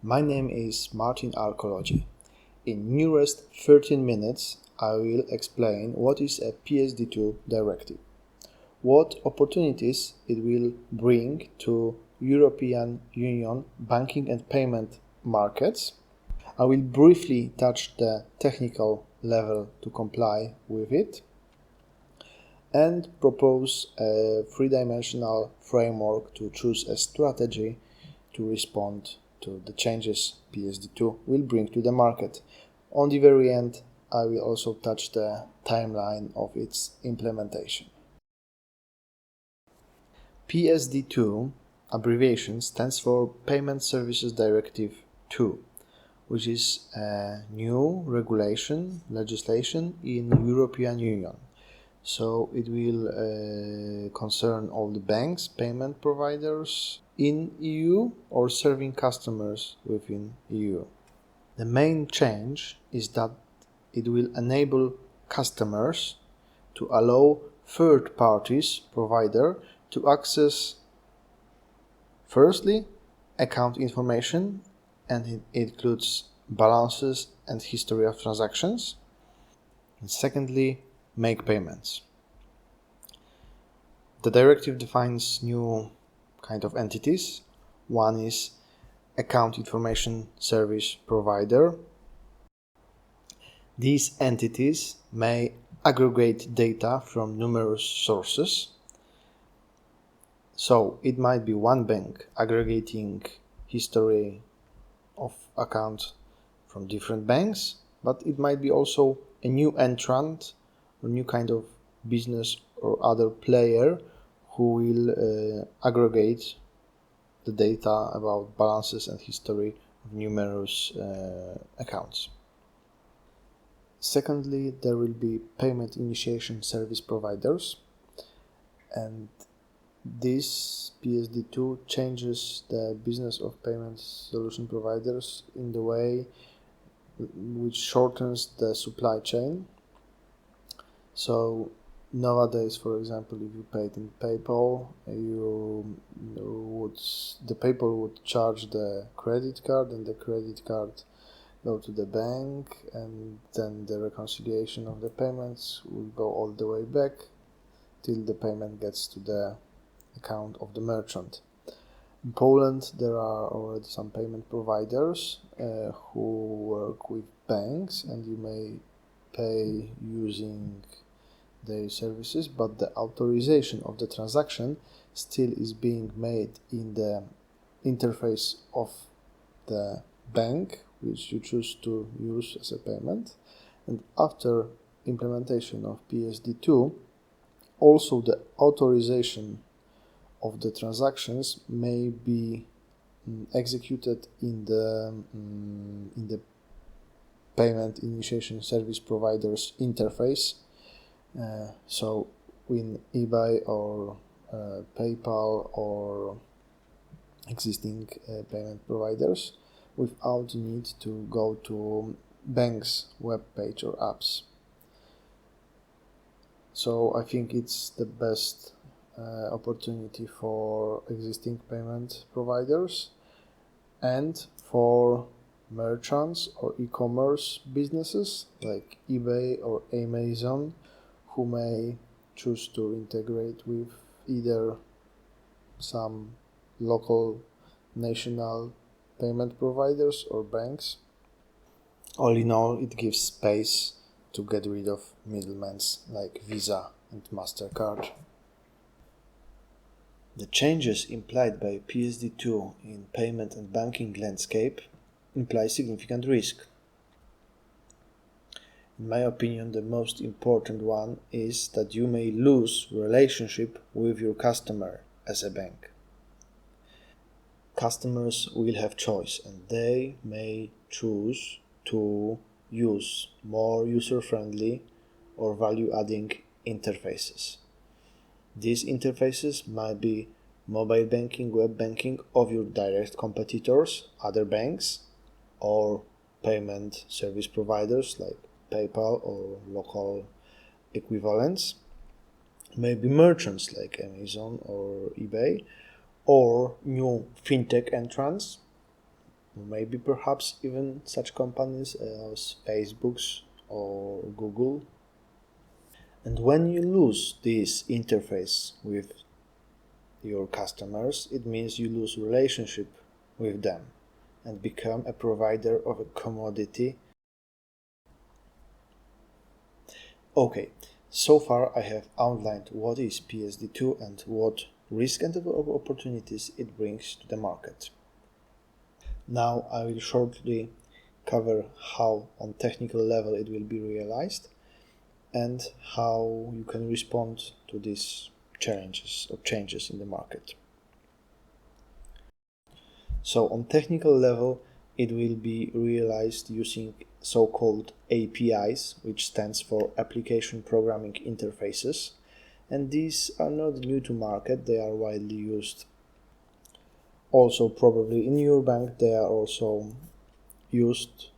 My name is Martin Arcology. In nearest 13 minutes, I will explain what is a PSD2 directive, what opportunities it will bring to European Union banking and payment markets. I will briefly touch the technical level to comply with it and propose a three-dimensional framework to choose a strategy to respond to the changes PSD2 will bring to the market. On the very end, I will also touch the timeline of its implementation. PSD2 abbreviation stands for Payment Services Directive 2, which is a new legislation in European Union. So it will concern all the banks, payment providers in EU or serving customers within EU. The main change is that it will enable customers to allow third parties provider to access firstly account information, and it includes balances and history of transactions, and secondly make payments. The directive defines new kind of entities. One is account information service provider. These entities may aggregate data from numerous sources. So it might be one bank aggregating history of accounts from different banks, but it might be also a new entrant or new kind of business or other player who will aggregate the data about balances and history of numerous accounts. Secondly, there will be payment initiation service providers, and this PSD2 changes the business of payment solution providers in the way which shortens the supply chain. So nowadays, for example, if you paid in PayPal, the PayPal would charge the credit card, and the credit card go to the bank, and then the reconciliation of the payments will go all the way back till the payment gets to the account of the merchant. In Poland, there are already some payment providers who work with banks, and you may pay using their services, but the authorization of the transaction still is being made in the interface of the bank which you choose to use as a payment. And after implementation of PSD2, also the authorization of the transactions may be executed in the payment initiation service provider's interface. So in eBay or PayPal or existing payment providers, without the need to go to bank's web page or apps. So I think it's the best opportunity for existing payment providers and for merchants or e-commerce businesses like eBay or Amazon, who may choose to integrate with either some local national payment providers or banks. All in all, it gives space to get rid of middlemen like Visa and MasterCard. The changes implied by PSD2 in payment and banking landscape imply significant risk. In my opinion, the most important one is that you may lose relationship with your customer as a bank. Customers will have choice, and they may choose to use more user-friendly or value-adding interfaces. These interfaces might be mobile banking, web banking of your direct competitors, other banks, or payment service providers like PayPal or local equivalents, maybe merchants like Amazon or eBay, or new fintech entrants maybe perhaps even such companies as Facebook's or Google. And when you lose this interface with your customers, it means you lose relationship with them and become a provider of a commodity. Okay, so far I have outlined what is PSD2 and what risk and opportunities it brings to the market. Now I will shortly cover how on technical level it will be realized and how you can respond to these challenges or changes in the market. So on technical level, it will be realized using so-called APIs, which stands for Application Programming Interfaces, and these are not new to market, they are widely used. Also, probably in your bank, they are also used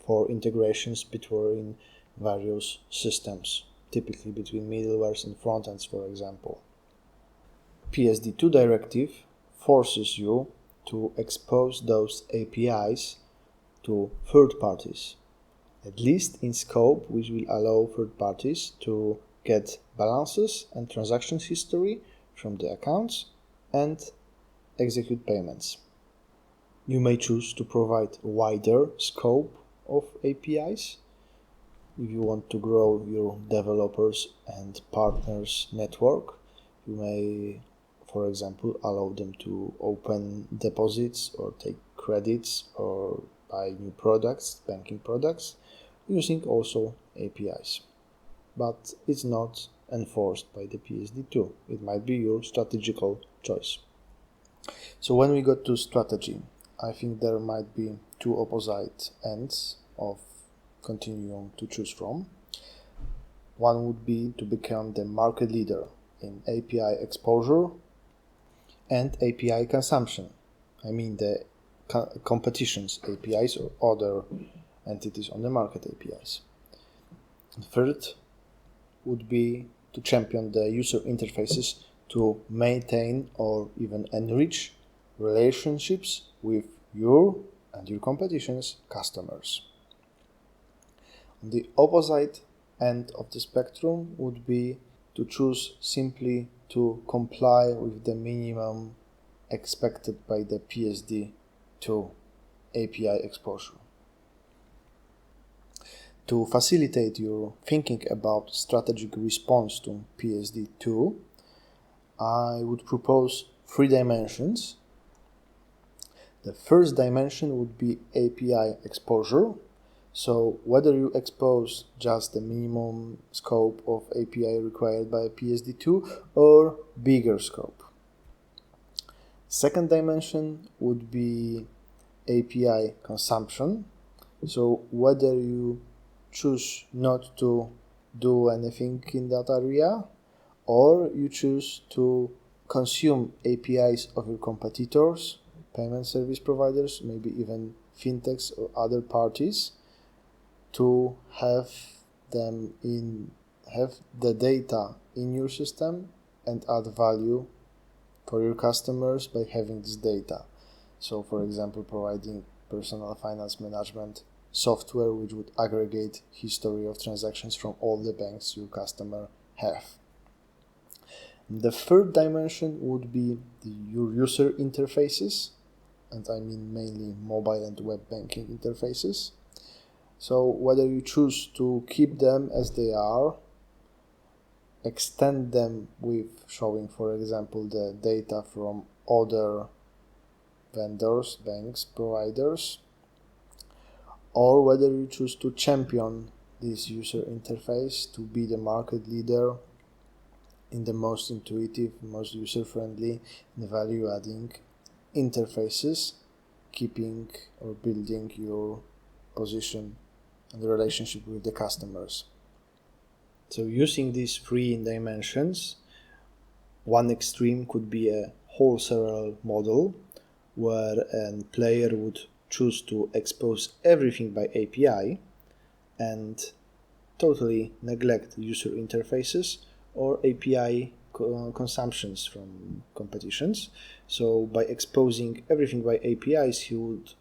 for integrations between various systems, typically between middlewares and frontends, for example. PSD2 directive forces you to expose those APIs to third parties, at least in scope which will allow third parties to get balances and transactions history from the accounts and execute payments. You may choose to provide a wider scope of APIs if you want to grow your developers and partners network. You may, for example, allow them to open deposits or take credits or buy new products, banking products, using also APIs. But it's not enforced by the PSD2. It might be your strategical choice. So when we got to strategy, I think there might be two opposite ends of continuum to choose from. One would be to become the market leader in API exposure and API consumption. I mean the competition's APIs or other entities on the market APIs. And third would be to champion the user interfaces to maintain or even enrich relationships with your and your competition's customers. On the opposite end of the spectrum would be to choose simply to comply with the minimum expected by the PSD2 API exposure. To facilitate your thinking about strategic response to PSD2, I would propose 3 dimensions. The first dimension would be API exposure. So whether you expose just the minimum scope of API required by PSD2 or bigger scope. Second dimension would be API consumption. So whether you choose not to do anything in that area or you choose to consume APIs of your competitors, payment service providers, maybe even fintechs or other parties, to have the data in your system and add value for your customers by having this data. So, for example, providing personal finance management software which would aggregate history of transactions from all the banks your customer have. The third dimension would be your user interfaces, and I mean mainly mobile and web banking interfaces. So whether you choose to keep them as they are, extend them with showing, for example, the data from other vendors, banks, providers, or whether you choose to champion this user interface to be the market leader in the most intuitive, most user-friendly and value-adding interfaces, keeping or building your position and the relationship with the customers. So using these 3 dimensions, one extreme could be a wholesale model where a player would choose to expose everything by API and totally neglect user interfaces or API consumptions from competitions. So by exposing everything by APIs, he would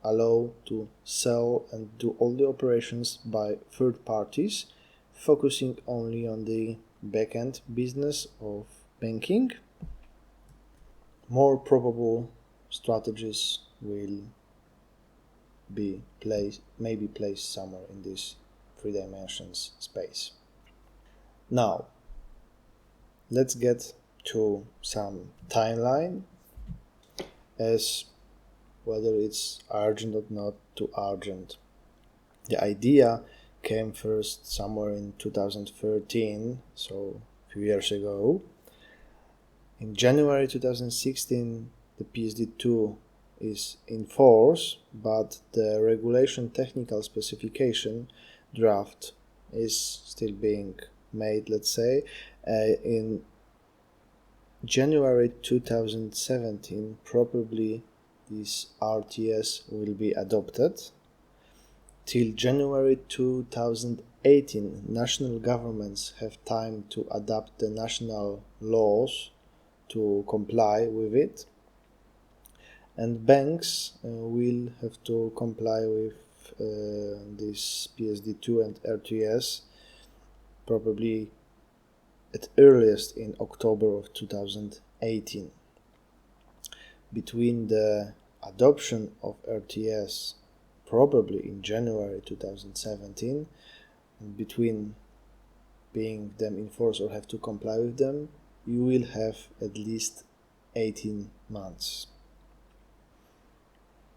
allow to sell and do all the operations by third parties, focusing only on the back-end business of banking. More probable strategies will be maybe placed somewhere in this 3 dimensions space. Now, let's get to some timeline, as whether it's urgent or not too urgent. The idea came first somewhere in 2013, so a few years ago. In January 2016, the PSD2 is in force, but the regulation technical specification draft is still being made, let's say. In January 2017, probably this RTS will be adopted. Till January 2018, national governments have time to adapt the national laws to comply with it, and banks will have to comply with this PSD2 and RTS probably at earliest in October of 2018. Between the adoption of RTS probably in January 2017 and between being them in force or have to comply with them, you will have at least 18 months.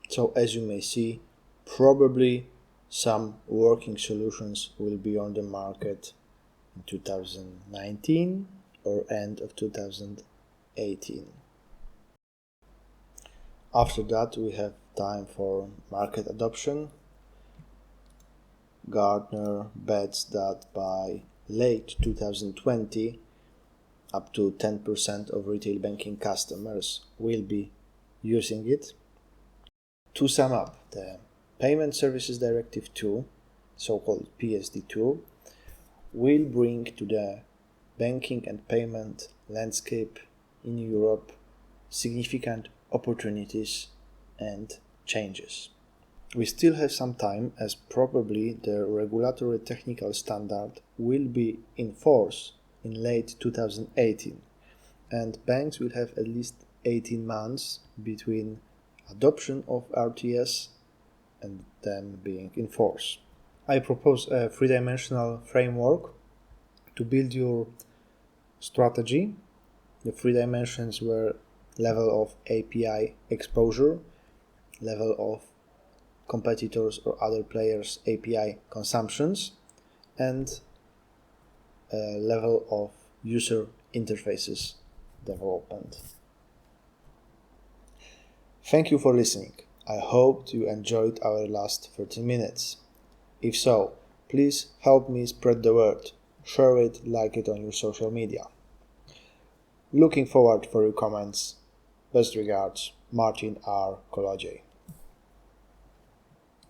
So as you may see, probably some working solutions will be on the market in 2019 or end of 2018. After that, we have time for market adoption. Gartner bets that by late 2020, up to 10% of retail banking customers will be using it. To sum up, the Payment Services Directive 2, so-called PSD2, will bring to the banking and payment landscape in Europe significant opportunities and changes. We still have some time, as probably the regulatory technical standard will be in force in late 2018, and banks will have at least 18 months between adoption of RTS and them being in force. I propose a 3-dimensional framework to build your strategy. The 3 dimensions were level of API exposure, level of competitors or other players' API consumptions, and level of user interfaces development. Thank you for listening. I hope you enjoyed our last 30 minutes. If so, please help me spread the word. Share it, like it on your social media. Looking forward for your comments. Best regards, Martin R. Kolodziej.